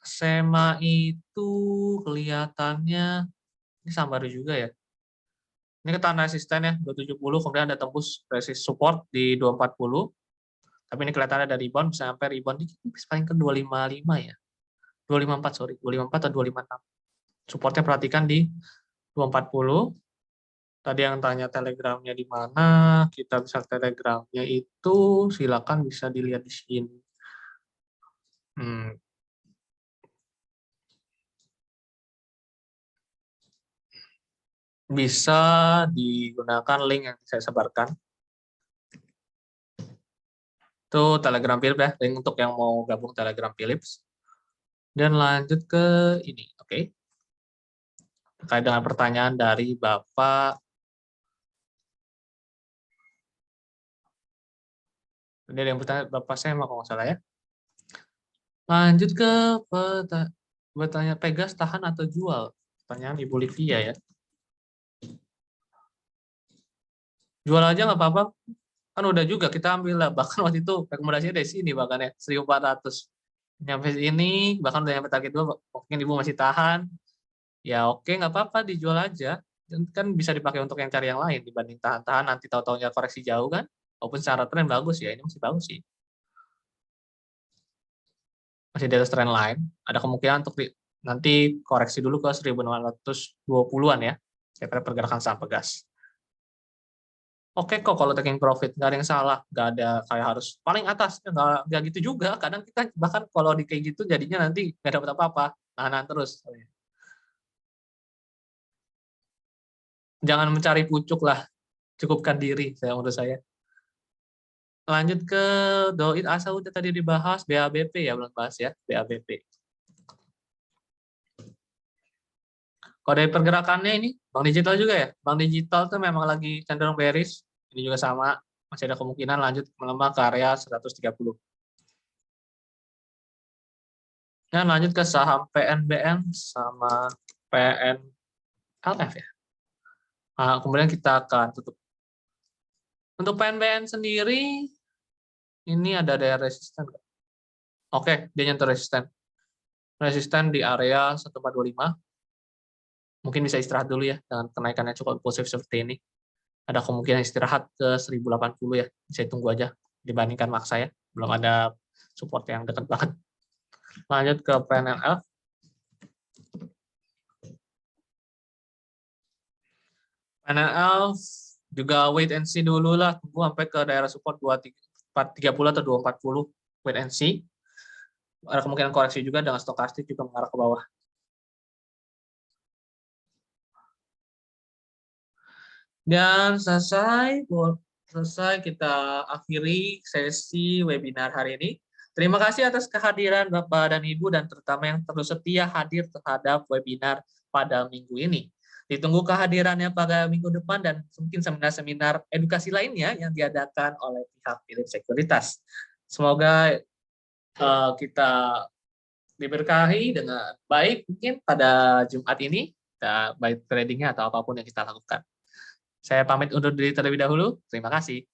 SEMA itu kelihatannya ini saham baru juga ya. Ini ketahan resisten ya, 270, kemudian ada tembus resist support di 240. Tapi ini kelihatannya ada rebound, bisa sampai rebound di paling ke 255 ya. 254, sorry. 254 atau 256. Supportnya perhatikan di 240. Tadi yang tanya telegramnya di mana, kita bisa telegramnya itu, silakan bisa dilihat di sini. Bisa digunakan link yang saya sebarkan. Itu Telegram Philips ya, link untuk yang mau gabung Telegram Philips. Dan lanjut ke ini, oke. Terkait dengan pertanyaan dari Bapak. Ini ada yang bertanya, Bapak saya mau nggak salah ya. Lanjut ke bertanya Pegas tahan atau jual? Pertanyaan Ibu Livia ya. Jual aja nggak apa-apa. Kan udah juga kita ambil lah. Bahkan waktu itu rekomendasinya dari sini bahkan ya 1.400. Nyampe ini bahkan udah nyampe target 2, mungkin Ibu masih tahan. Ya oke, nggak apa-apa, dijual aja. Dan kan bisa dipakai untuk yang cari yang lain dibanding tahan-tahan nanti tahu-tahunya koreksi jauh kan. Walaupun secara tren bagus ya, ini masih bagus sih. Masih di atas trend line, ada kemungkinan untuk nanti koreksi dulu ke 1.920-an ya. Saya kira pergerakan saham Pegas. Oke kok kalau taking profit, nggak ada yang salah. Nggak ada kayak harus paling atas, nggak gitu juga. Kadang kita bahkan kalau di kayak gitu jadinya nanti nggak dapat apa-apa. Nahan terus. Jangan mencari pucuk lah. Cukupkan diri, menurut saya. Lanjut ke Doit Asa udah tadi dibahas, BABP ya, belum bahas ya, BABP. Kalau dari pergerakannya ini, Bank Digital juga ya. Bank Digital tuh memang lagi cenderung bearish. Ini juga sama, masih ada kemungkinan lanjut melemah ke area 130. Dan lanjut ke saham PNBN sama PNLF ya. Nah, kemudian kita akan tutup. Untuk PNBN sendiri, ini ada daya resisten. Oke, dia nyentuh resisten. Resisten di area 1425. Mungkin bisa istirahat dulu ya, dengan kenaikannya cukup impulsif seperti ini. Ada kemungkinan istirahat ke 1080 ya, bisa tunggu aja dibandingkan maksa ya, belum ada support yang dekat banget. Lanjut ke PNLF. PNLF juga wait and see dulu lah, tunggu sampai ke daerah support 430 atau 240, wait and see. Ada kemungkinan koreksi juga dengan stokastik juga mengarah ke bawah. Dan selesai kita akhiri sesi webinar hari ini. Terima kasih atas kehadiran Bapak dan Ibu dan terutama yang terus setia hadir terhadap webinar pada minggu ini. Ditunggu kehadirannya pada minggu depan dan mungkin seminar-seminar edukasi lainnya yang diadakan oleh pihak Philips Sekuritas. Semoga kita diberkahi dengan baik mungkin pada Jumat ini, baik tradingnya atau apapun yang kita lakukan. Saya pamit undur diri terlebih dahulu. Terima kasih.